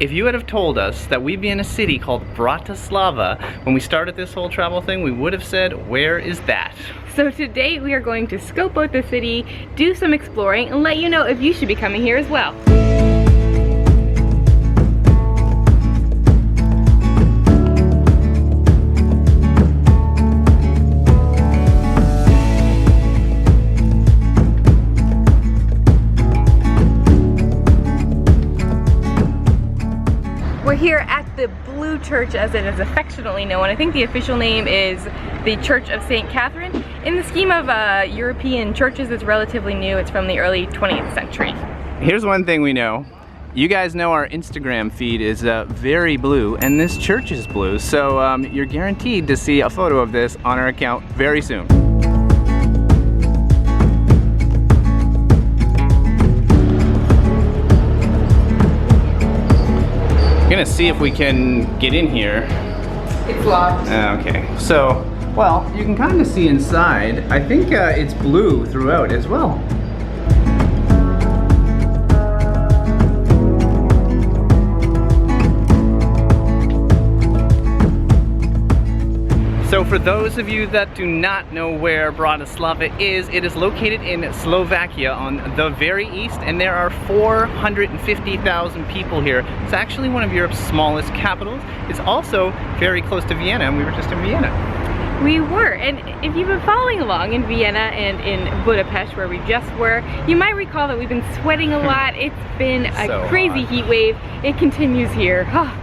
If you had have told us that we'd be in a city called Bratislava when we started this whole travel thing, we would have said, where is that? So today we are going to scope out the city, do some exploring, and let you know if you should be coming here as well. We're here at the Blue Church, as it is affectionately known. I think the official name is the Church of St. Catherine. In the scheme of European churches, it's relatively new. It's from the early 20th century. Here's one thing we know. You guys know our Instagram feed is very blue, and this church is blue, so you're guaranteed to see a photo of this on our account very soon. Gonna see if we can get in here. It's locked. Okay, so, well, you can kind of see inside. I think it's blue throughout as well. So for those of you that do not know where Bratislava is, it is located in Slovakia on the very east, and there are 450,000 people here. It's actually one of Europe's smallest capitals. It's also very close to Vienna, and we were just in Vienna. We were, and if you've been following along in Vienna and in Budapest, where we just were, you might recall that we've been sweating a lot. It's been a So crazy hot. heat wave. It continues here. Oh,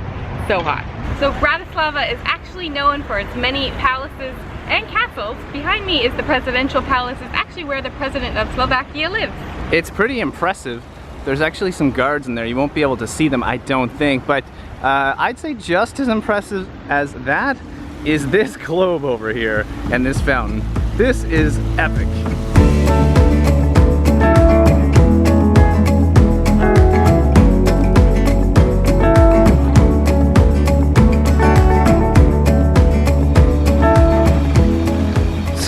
so hot. So Bratislava is actually known for its many palaces and castles. Behind me is the presidential palace. It's actually where the president of Slovakia lives. It's pretty impressive. There's actually some guards in there. You won't be able to see them, I don't think, but I'd say just as impressive as that is this globe over here and this fountain. This is epic.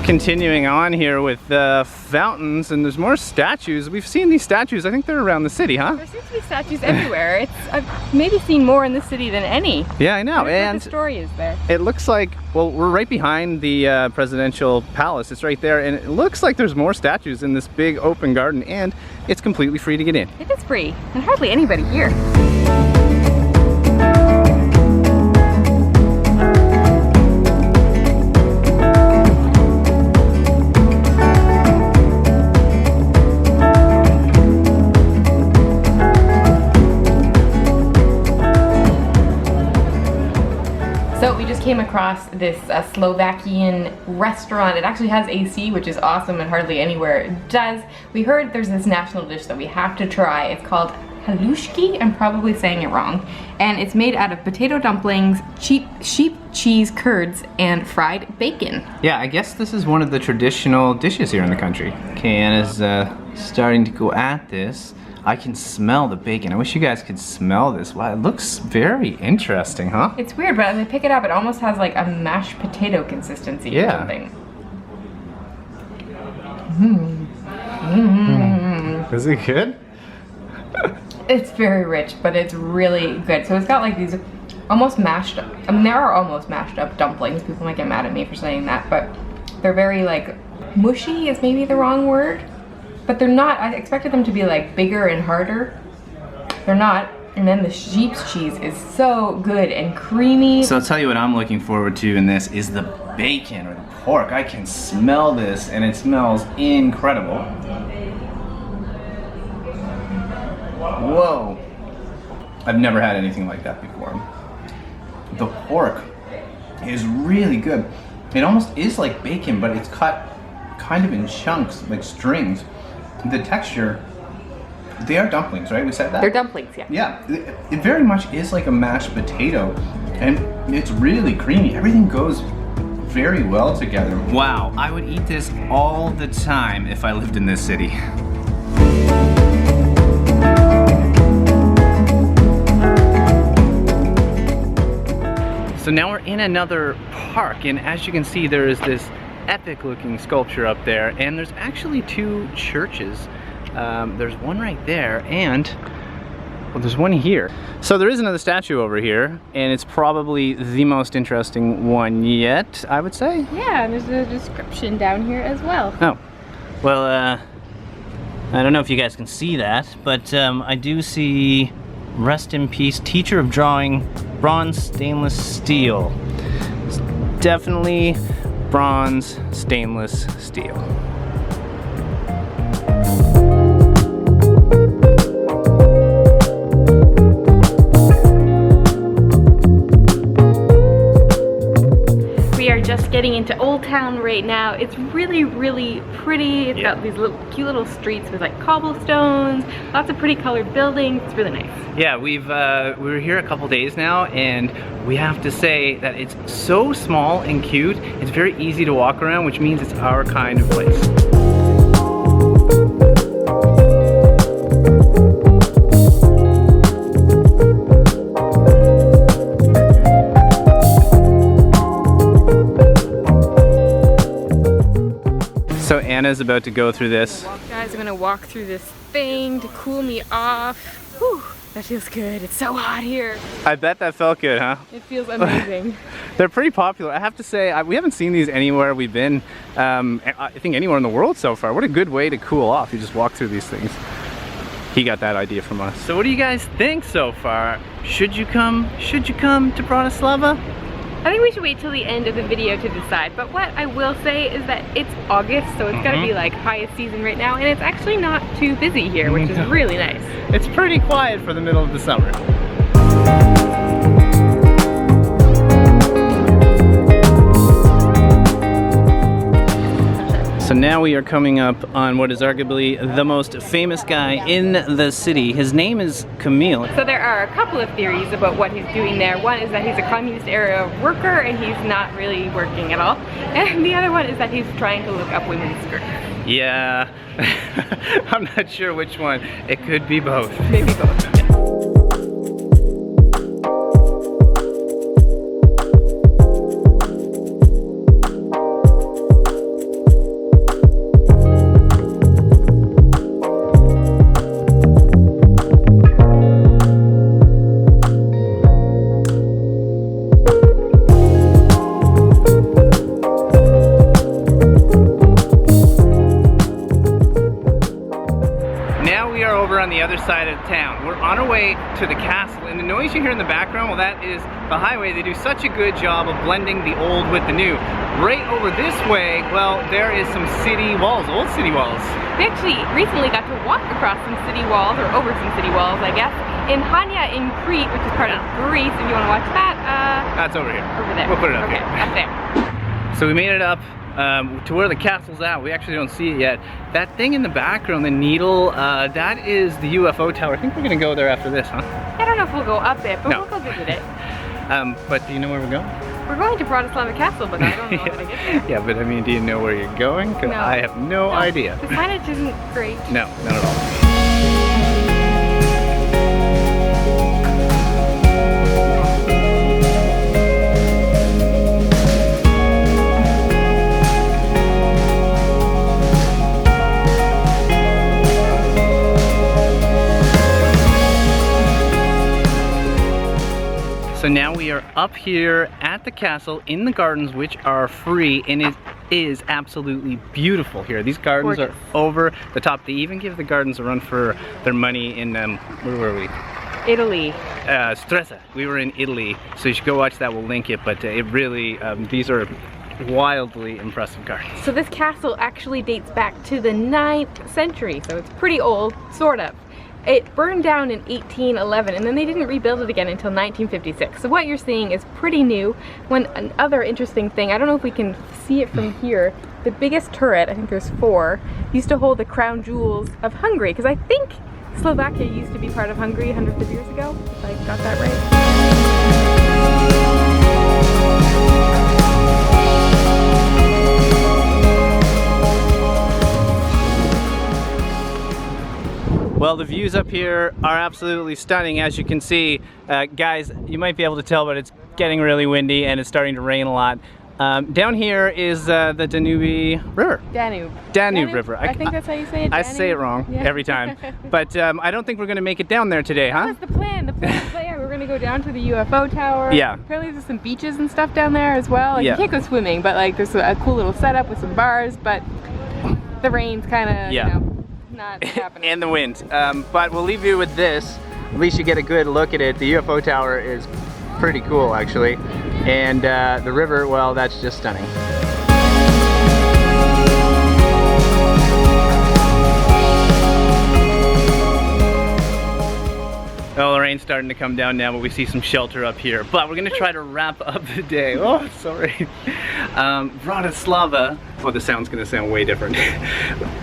Continuing on here with the fountains, and there's more statues. We've seen these statues. I think they're around the city, huh? There seems to be statues everywhere. I've maybe seen more in this city than any. Yeah, I know. And the story is there. It looks like, well, we're right behind the presidential palace. It's right there, and it looks like there's more statues in this big open garden, and it's completely free to get in. It is free, and hardly anybody here. So we just came across this Slovakian restaurant. It actually has AC, which is awesome, and hardly anywhere it does. We heard there's this national dish that we have to try. It's called Halušky. I'm probably saying it wrong. And it's made out of potato dumplings, sheep cheese curds, and fried bacon. Yeah, I guess this is one of the traditional dishes here in the country. Okay, Anna's starting to go at this. I can smell the bacon. I wish you guys could smell this. Wow, it looks very interesting, huh? It's weird, but as I pick it up, it almost has like a mashed potato consistency or something. Is it good? It's very rich, but it's really good. So it's got like these almost mashed up, I mean, there are almost mashed up dumplings. People might get mad at me for saying that, but they're very like mushy is maybe the wrong word. But they're not. I expected them to be like bigger and harder. They're not. And then the sheep's cheese is so good and creamy. So I'll tell you what I'm looking forward to in this is the bacon or the pork. I can smell this, and it smells incredible. Whoa. I've never had anything like that before. The pork is really good. It almost is like bacon, but it's cut kind of in chunks, like strings. The texture, they are dumplings, right? We said that? They're dumplings, yeah. Yeah, it very much is like a mashed potato, and it's really creamy. Everything goes very well together. Wow, I would eat this all the time if I lived in this city. So now we're in another park, and as you can see, there is this epic looking sculpture up there, and there's actually two churches. There's one right there, and Well, there's one here. So there is another statue over here, and it's probably the most interesting one yet, I would say. Yeah, and there's a description down here as well. Oh, well, I don't know if you guys can see that, but I do see rest in peace, teacher of drawing, bronze stainless steel. It's definitely bronze stainless steel. Just getting into Old Town right now. It's really, really pretty. It's got these cute little streets with like cobblestones, lots of pretty colored buildings. It's really nice. Yeah, we were here a couple days now, and we have to say that it's so small and cute. It's very easy to walk around, which means it's our kind of place. So Anna's about to go through this. Guys, I'm gonna walk through this thing to cool me off. Whew, that feels good. It's so hot here. I bet that felt good, huh? It feels amazing. They're pretty popular. I have to say, we haven't seen these anywhere we've been. I think anywhere in the world so far. What a good way to cool off. You just walk through these things. He got that idea from us. So what do you guys think so far? Should you come to Bratislava? I think we should wait till the end of the video to decide, but what I will say is that it's August, so it's gotta be like highest season right now, and it's actually not too busy here, which is really nice. It's pretty quiet for the middle of the summer. So now we are coming up on what is arguably the most famous guy in the city. His name is Cumil. So there are a couple of theories about what he's doing there. One is that he's a communist era worker and he's not really working at all. And the other one is that he's trying to look up women's skirts. Yeah, I'm not sure which one. It could be both. Maybe both. On the other side of town. We're on our way to the castle, and the noise you hear in the background, well, that is the highway. They do such a good job of blending the old with the new. Right over this way, well, there is some city walls, old city walls. We actually recently got to walk across some city walls, or over some city walls, I guess, in Hania in Crete, which is part of Greece. If you want to watch that, that's over here. Over there. We'll put it up here. Up there. So we made it up to where the castle's at. We actually don't see it yet. That thing in the background, the needle, that is the UFO tower. I think we're gonna go there after this, huh? I don't know if we'll go up there, but we'll go visit it. But do you know where we're going? We're going to Bratislava Castle, but I don't know how to get there. Yeah, but I mean, do you know where you're going? Because I have no idea. The signage isn't great. No, not at all. So now we are up here at the castle in the gardens, which are free, and it is absolutely beautiful here. These gardens are over the top. They even give the gardens a run for their money in, where were we? Italy. Stresa. We were in Italy, so you should go watch that. We'll link it, but it really, these are wildly impressive gardens. So this castle actually dates back to the 9th century, so it's pretty old, sort of. It burned down in 1811, and then they didn't rebuild it again until 1956. So what you're seeing is pretty new. Another interesting thing, I don't know if we can see it from here, the biggest turret, I think there's 4, used to hold the crown jewels of Hungary, because I think Slovakia used to be part of Hungary hundreds of years ago, if I got that right. Well, the views up here are absolutely stunning, as you can see. Guys, you might be able to tell, but it's getting really windy and it's starting to rain a lot. Down here is the Danube River. Danube River. I think that's how you say it. I say it wrong every time. But I don't think we're going to make it down there today, huh? That's the plan. The plan is that, yeah, we're going to go down to the UFO tower. Yeah. Apparently there's some beaches and stuff down there as well. Like, yeah. You can't go swimming, but like there's a cool little setup with some bars, but the rain's kind of, yeah. you know, not happening. And the wind. But we'll leave you with this. At least you get a good look at it. The UFO tower is pretty cool, actually. And the river, well, that's just stunning. Well, the rain's starting to come down now, but we see some shelter up here. But we're gonna try to wrap up the day. Oh, sorry. Bratislava, well, the sound's gonna sound way different.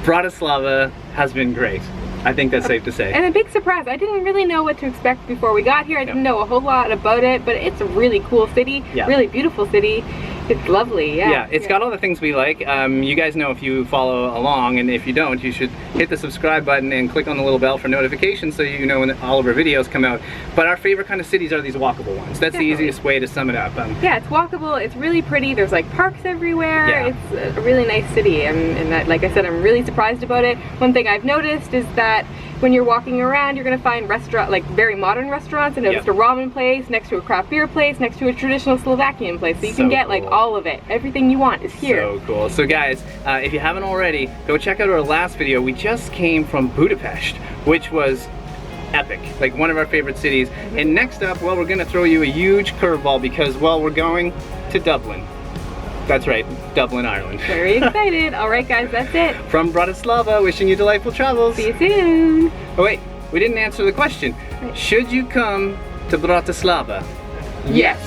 Bratislava has been great. I think that's safe to say. And a big surprise. I didn't really know what to expect before we got here. I didn't know a whole lot about it, but it's a really cool city, really beautiful city. It's lovely, yeah. Yeah, it's got all the things we like. You guys know if you follow along, and if you don't, you should hit the subscribe button and click on the little bell for notifications so you know when all of our videos come out. But our favorite kind of cities are these walkable ones. That's the easiest way to sum it up. Yeah, it's walkable, it's really pretty, there's like parks everywhere. Yeah. It's a really nice city, and that, like I said, I'm really surprised about it. One thing I've noticed is that when you're walking around, you're gonna find like very modern restaurants. I noticed a ramen place next to a craft beer place, next to a traditional Slovakian place. So you can get like all of it. Everything you want is here. So cool. So guys, if you haven't already, go check out our last video. We just came from Budapest, which was epic, like one of our favorite cities. And next up, well, we're gonna throw you a huge curveball because, well, we're going to Dublin. That's right, Dublin, Ireland. Very excited. All right, guys, that's it. From Bratislava, wishing you delightful travels. See you soon. Oh wait, we didn't answer the question. Should you come to Bratislava? Yes.